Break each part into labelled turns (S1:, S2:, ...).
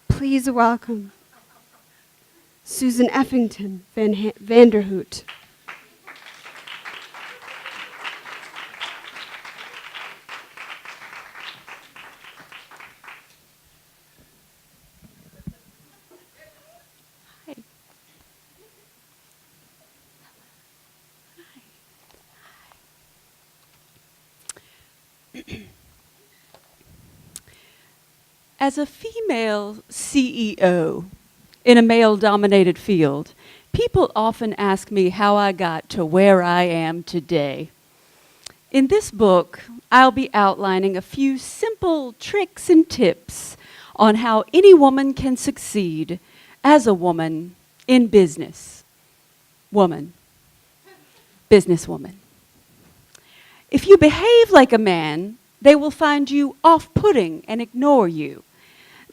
S1: Please welcome Susan Effington van der Hoot.
S2: As a female CEO in a male-dominated field, people often ask me how I got to where I am today. In this book, I'll be outlining a few simple tricks and tips on how any woman can succeed as a woman in business. Woman. Businesswoman. If you behave like a man, they will find you off-putting and ignore you.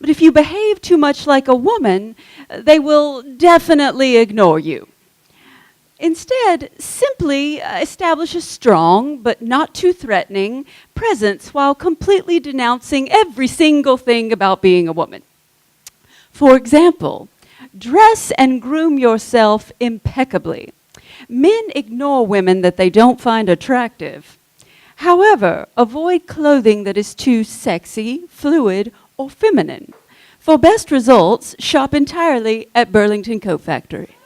S2: But if you behave too much like a woman, they will definitely ignore you. Instead, simply establish a strong, but not too threatening, presence while completely denouncing every single thing about being a woman. For example, dress and groom yourself impeccably. Men ignore women that they don't find attractive. However, avoid clothing that is too sexy, fluid, or feminine. For best results, shop entirely at Burlington Coat Factory.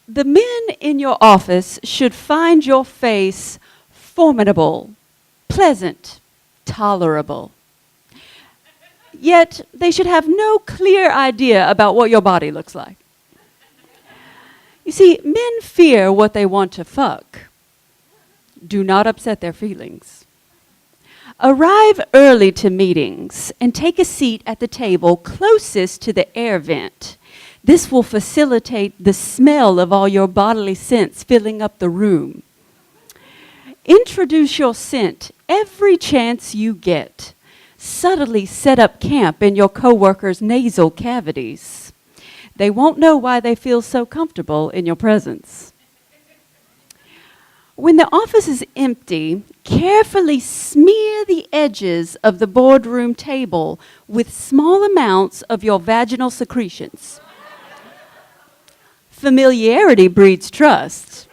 S2: The men in your office should find your face formidable, pleasant, tolerable. Yet, they should have no clear idea about what your body looks like. You see, men fear what they want to fuck. Do not upset their feelings. Arrive early to meetings and take a seat at the table closest to the air vent. This will facilitate the smell of all your bodily scents filling up the room. Introduce your scent every chance you get. Subtly set up camp in your coworkers' nasal cavities. They won't know why they feel so comfortable in your presence. When the office is empty, carefully smear the edges of the boardroom table with small amounts of your vaginal secretions. Familiarity breeds trust.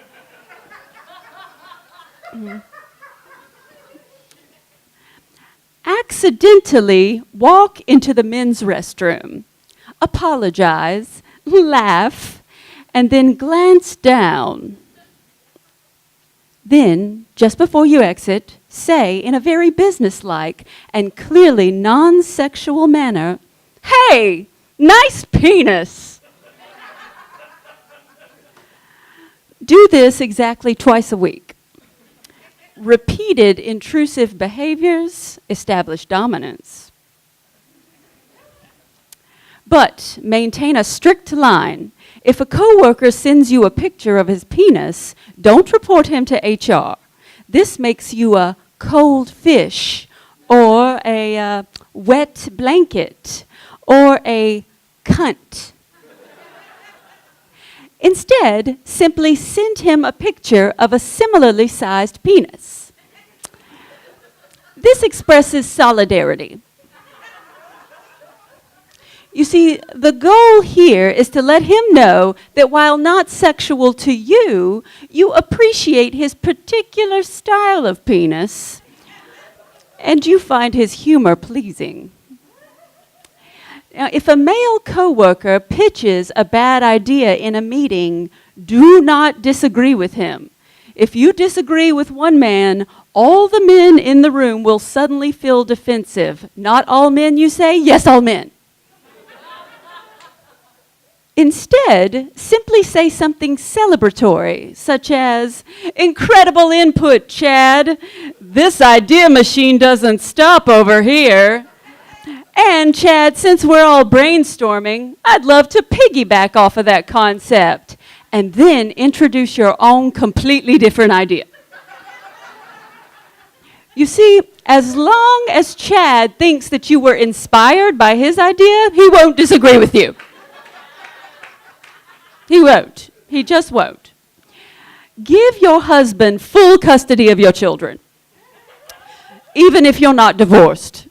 S2: Accidentally walk into the men's restroom. Apologize, laugh, and then glance down. Then, just before you exit, say in a very businesslike and clearly non-sexual manner, "Hey, nice penis." Do this exactly twice a week. Repeated intrusive behaviors establish dominance. But maintain a strict line. If a coworker sends you a picture of his penis, don't report him to HR. This makes you a cold fish, or a wet blanket, or a cunt. Instead, simply send him a picture of a similarly sized penis. This expresses solidarity. You see, the goal here is to let him know that while not sexual to you, you appreciate his particular style of penis, and you find his humor pleasing. Now, if a male coworker pitches a bad idea in a meeting, do not disagree with him. If you disagree with one man, all the men in the room will suddenly feel defensive. Not all men, you say? Yes, all men. Instead, simply say something celebratory, such as, "Incredible input, Chad. This idea machine doesn't stop over here. And Chad, since we're all brainstorming, I'd love to piggyback off of that concept." And then introduce your own completely different idea. You see, as long as Chad thinks that you were inspired by his idea, he won't disagree with you. He won't. He just won't. Give your husband full custody of your children. even if you're not divorced.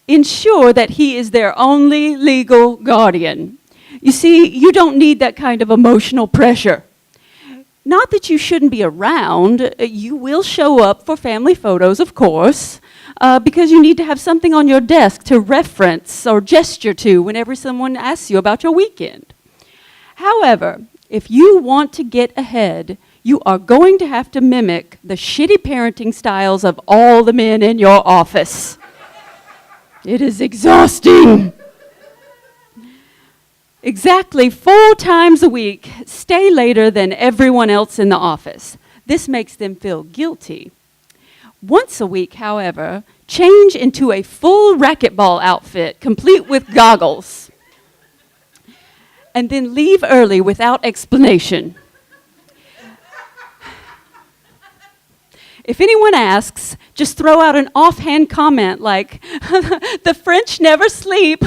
S2: Ensure that he is their only legal guardian. You see, you don't need that kind of emotional pressure. Not that you shouldn't be around. You will show up for family photos, of course, because you need to have something on your desk to reference or gesture to whenever someone asks you about your weekend. However, if you want to get ahead, you are going to have to mimic the shitty parenting styles of all the men in your office. It is exhausting. Exactly 4 times a week, stay later than everyone else in the office. This makes them feel guilty. Once a week, however, change into a full racquetball outfit, complete with goggles. And then leave early without explanation. If anyone asks, just throw out an offhand comment like, the French never sleep.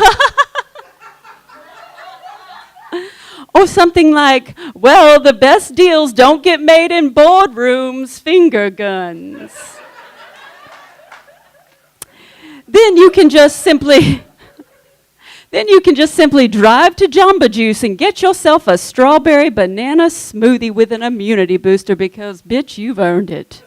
S2: Or something like, well, the best deals don't get made in boardrooms, finger guns. Then you can just simply drive to Jamba Juice and get yourself a strawberry banana smoothie with an immunity booster because, bitch, you've earned it.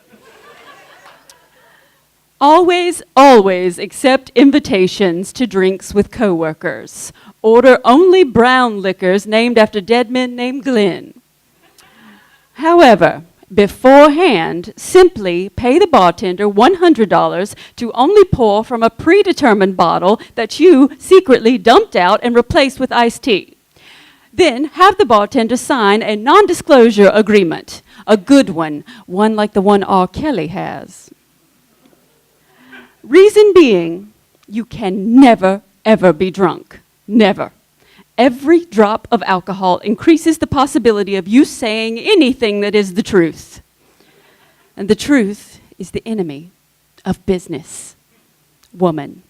S2: Always, always accept invitations to drinks with coworkers. Order only brown liquors named after dead men named Glenn. However, beforehand, simply pay the bartender $100 to only pour from a predetermined bottle that you secretly dumped out and replaced with iced tea. Then have the bartender sign a non-disclosure agreement, a good one like the one R. Kelly has. Reason being, you can never, ever be drunk. Never. Every drop of alcohol increases the possibility of you saying anything that is the truth. And the truth is the enemy of business. Woman.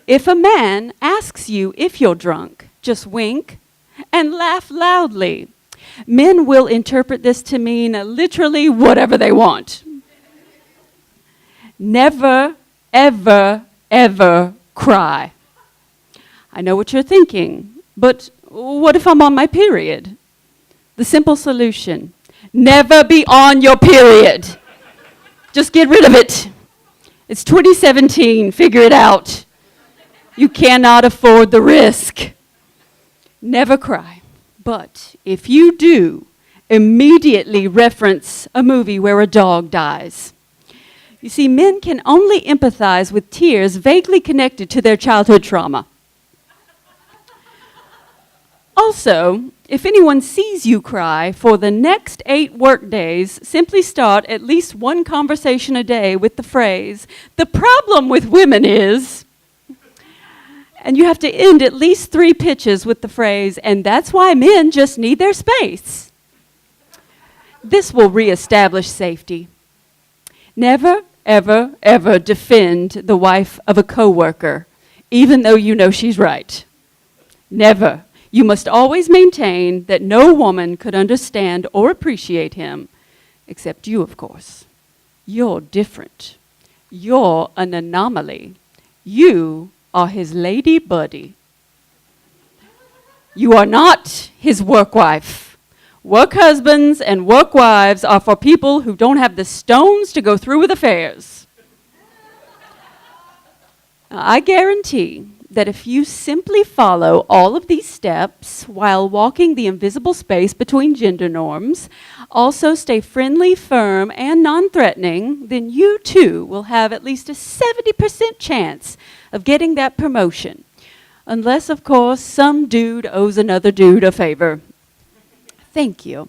S2: If a man asks you if you're drunk, just wink and laugh loudly. Men will interpret this to mean literally whatever they want. Never, ever, ever cry. I know what you're thinking, but what if I'm on my period? The simple solution, never be on your period. Just get rid of it. It's 2017, figure it out. You cannot afford the risk. Never cry, but if you do, immediately reference a movie where a dog dies. You see, men can only empathize with tears vaguely connected to their childhood trauma. Also, if anyone sees you cry for the next 8 work days, simply start at least one conversation a day with the phrase, "The problem with women is," and you have to end at least 3 pitches with the phrase, "and that's why men just need their space." This will reestablish safety. Never, ever, ever defend the wife of a coworker, even though you know she's right. Never. You must always maintain that no woman could understand or appreciate him, except you, of course. You're different. You're an anomaly. You are his lady buddy. You are not his work wife. Work husbands and work wives are for people who don't have the stones to go through with affairs. I guarantee that if you simply follow all of these steps while walking the invisible space between gender norms, also stay friendly, firm, and non-threatening, then you too will have at least a 70% chance of getting that promotion. Unless, of course, some dude owes another dude a favor. Thank you.